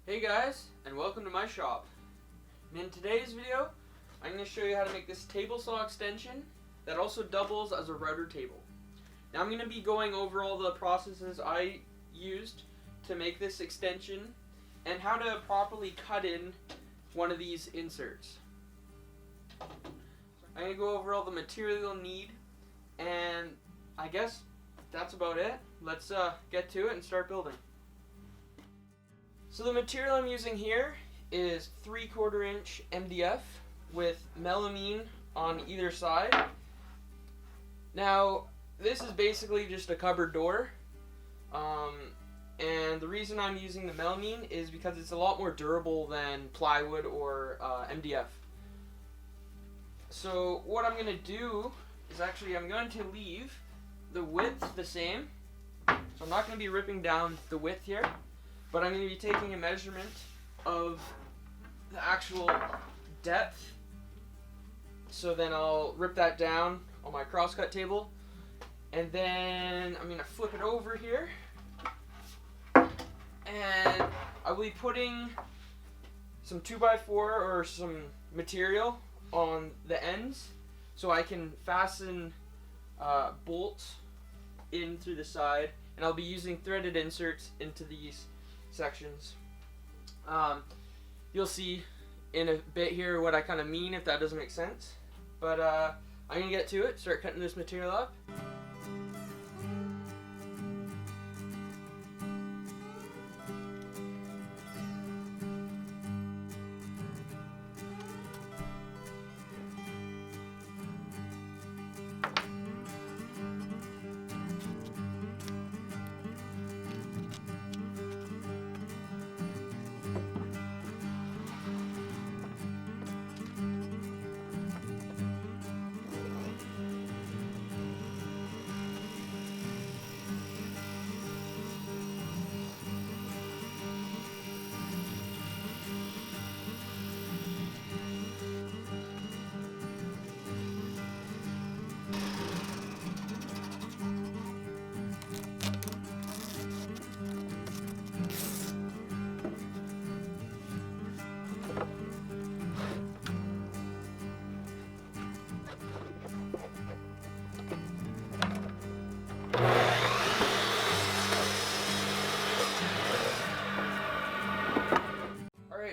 Hey guys, and welcome to my shop. And in today's video, I'm going to show you how to make this table saw extension that also doubles as a router table. Now I'm going to be going over all the processes I used to make this extension and how to properly cut in one of these inserts. I'm going to go over all the material you'll need, and I guess that's about it. Let's get to it and start building. So the material I'm using here is 3/4 inch MDF with melamine on either side. Now this is basically just a cupboard door, and the reason I'm using the melamine is because it's a lot more durable than plywood or MDF. So what I'm going to do is I'm going to leave the width the same. So I'm not going to be ripping down the width here, but I'm going to be taking a measurement of the actual depth. So then I'll rip that down on my crosscut table, and then I'm going to flip it over here, and I will be putting some 2x4 or some material on the ends so I can fasten bolts in through the side, and I'll be using threaded inserts into these sections. You'll see in a bit here what I kind of mean if that doesn't make sense, but I'm gonna get to it, start cutting this material up.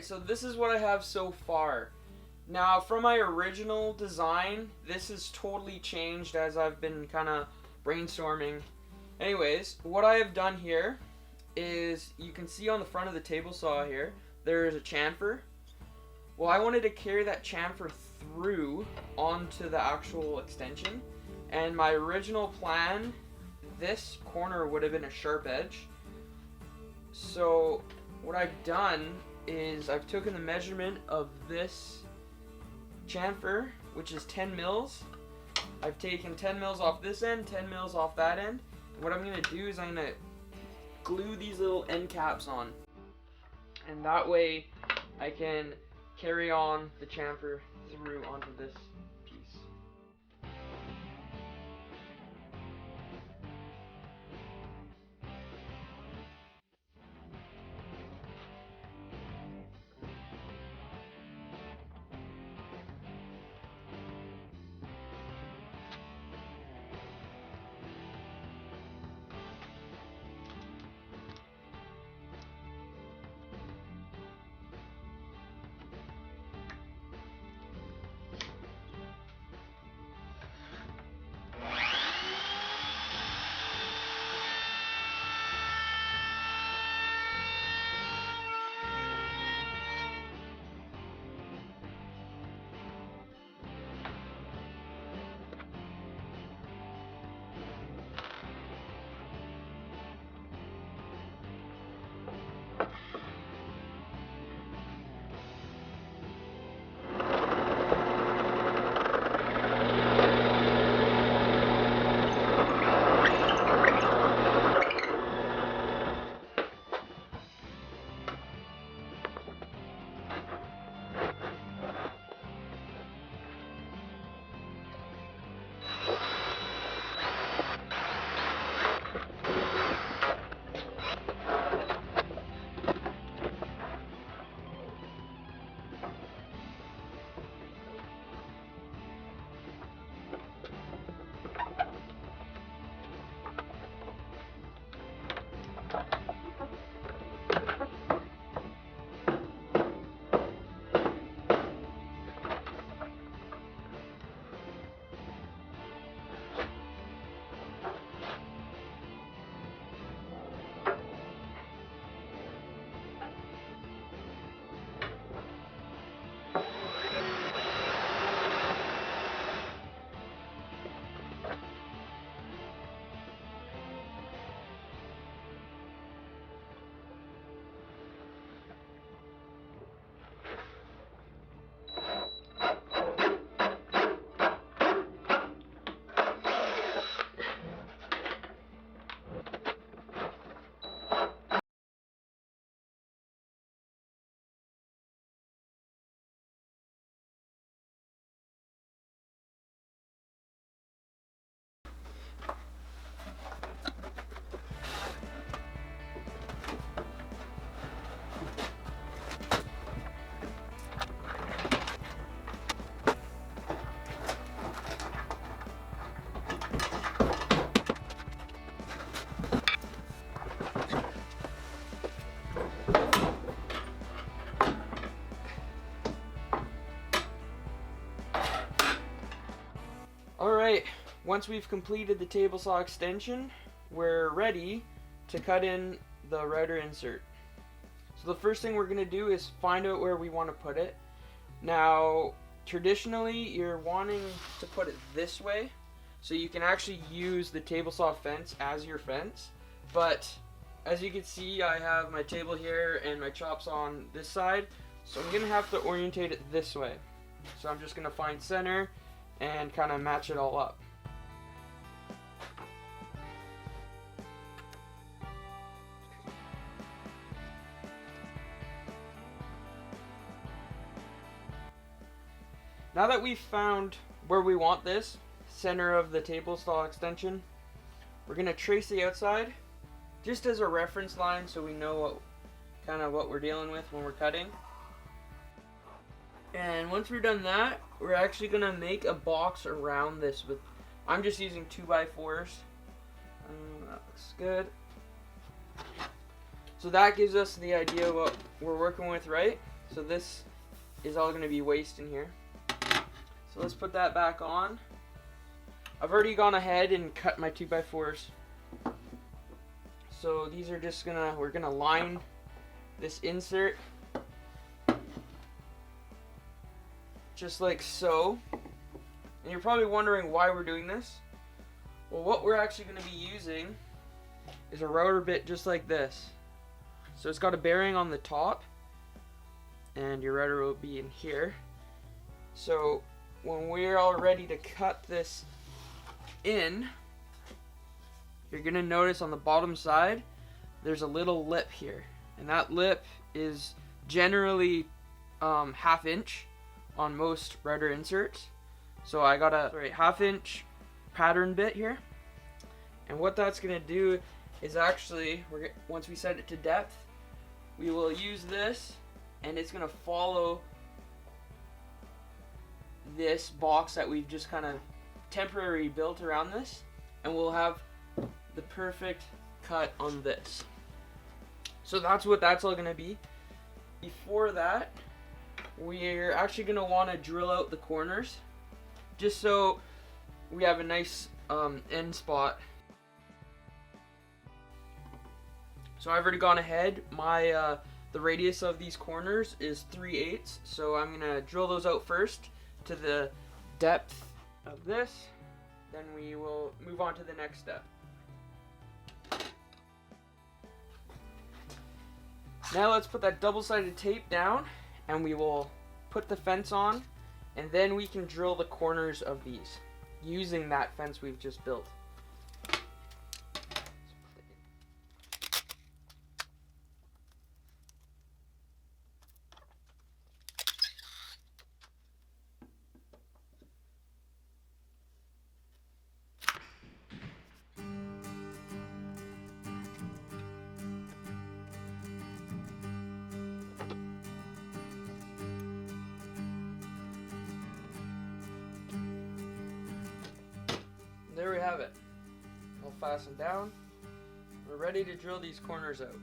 So this is what I have so far. Now from my original design, this has totally changed as I've been kind of brainstorming. Anyways, what I have done here is, you can see on the front of the table saw here, there is a chamfer. Well, I wanted to carry that chamfer through onto the actual extension, and my original plan, this corner would have been a sharp edge. So what I've done is I've taken the measurement of this chamfer, which is 10 mils. I've taken 10 mils off this end, 10 mils off that end. And what I'm going to do is I'm going to glue these little end caps on. And that way I can carry on the chamfer through onto this piece. once we've completed the table saw extension, we're ready to cut in the router insert. So the first thing we're going to do is find out where we want to put it. Now, traditionally, you're wanting to put it this way, so you can actually use the table saw fence as your fence. But as you can see, I have my table here and my chops on this side, so I'm going to have to orientate it this way. So I'm just going to find center and kind of match it all up. Now that we've found where we want this, center of the table saw extension, we're going to trace the outside just as a reference line so we know what we're dealing with when we're cutting. And once we're done that, we're actually going to make a box around this with, I'm just using 2x4s. That looks good. So that gives us the idea what we're working with, right? So this is all going to be waste in here. So let's put that back on. I've already gone ahead and cut my 2x4s. So these are just we're gonna line this insert just like so. And you're probably wondering why we're doing this. Well, what we're actually gonna be using is a router bit just like this. So it's got a bearing on the top, and your router will be in here. So when we're all ready to cut this in, you're gonna notice on the bottom side there's a little lip here, and that lip is generally ½ inch on most router inserts. So I got a ½ inch pattern bit here, and what that's gonna do is actually, once we set it to depth, we will use this, and it's gonna follow this box that we've just kind of temporarily built around this, and we'll have the perfect cut on this. So that's what that's all going to be. Before that, we're actually going to want to drill out the corners just so we have a nice end spot. So I've already gone ahead. My the radius of these corners is 3/8, so I'm going to drill those out first to the depth of this, then we will move on to the next step. Now let's put that double-sided tape down, and we will put the fence on, and then we can drill the corners of these using that fence we've just built. There we have it. All fastened down. We're ready to drill these corners out.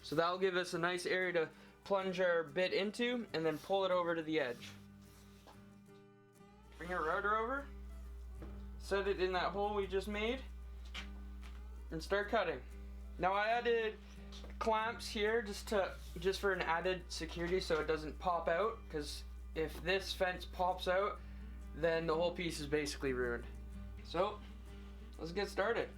So that'll give us a nice area to plunge our bit into, and then pull it over to the edge. Bring your router over, set it in that hole we just made, and start cutting. Now I added clamps here just for an added security so it doesn't pop out, because if this fence pops out, then the whole piece is basically ruined. So let's get started.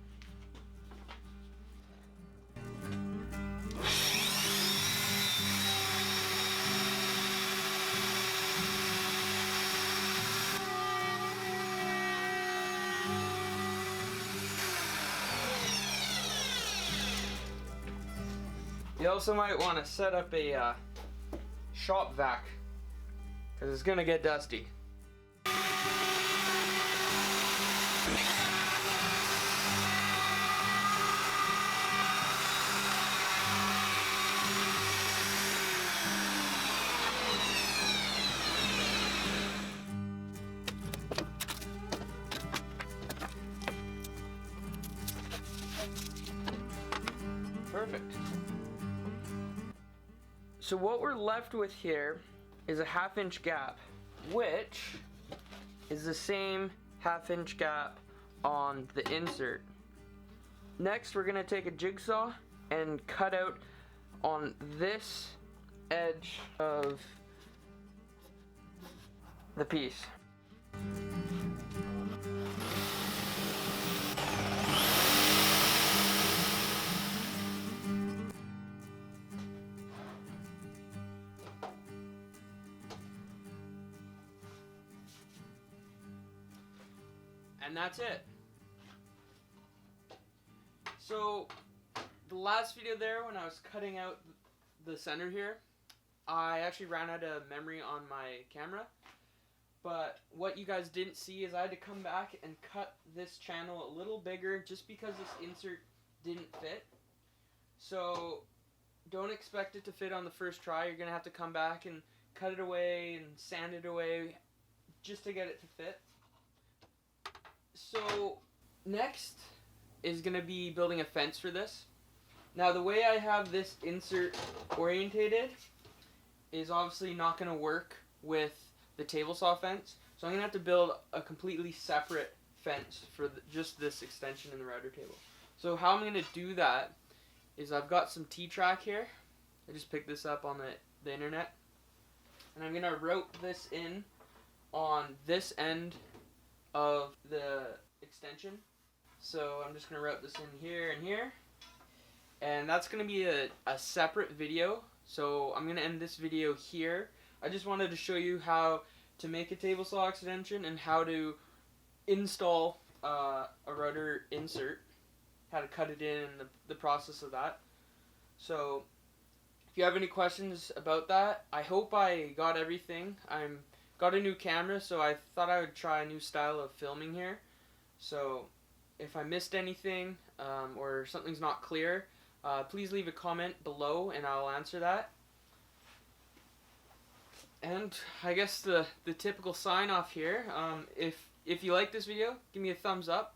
You also might want to set up a shop vac, because it's going to get dusty. So what we're left with here is a 1/2 inch gap, which is the same 1/2 inch gap on the insert. Next, we're gonna take a jigsaw and cut out on this edge of the piece. And that's it. So the last video there, when I was cutting out the center here, I actually ran out of memory on my camera. But what you guys didn't see is I had to come back and cut this channel a little bigger just because this insert didn't fit. So don't expect it to fit on the first try. You're going to have to come back and cut it away and sand it away just to get it to fit. So next is going to be building a fence for this. Now the way I have this insert orientated is obviously not going to work with the table saw fence. So I'm going to have to build a completely separate fence for just this extension in the router table. So how I'm going to do that is I've got some T-track here. I just picked this up on the internet. And I'm going to route this in on this end of the extension. So I'm just going to route this in here and here. And that's going to be a separate video. So I'm going to end this video here. I just wanted to show you how to make a table saw extension and how to install a router insert, how to cut it in, and the process of that. So if you have any questions about that, I hope I got everything. Got a new camera, so I thought I would try a new style of filming here. So if I missed anything or something's not clear, please leave a comment below and I'll answer that. And I guess the typical sign off here, if you like this video, give me a thumbs up.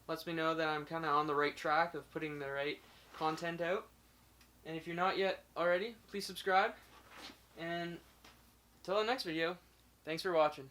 Lets me know that I'm kind of on the right track of putting the right content out. And if you're not yet already, please subscribe. And until the next video, thanks for watching.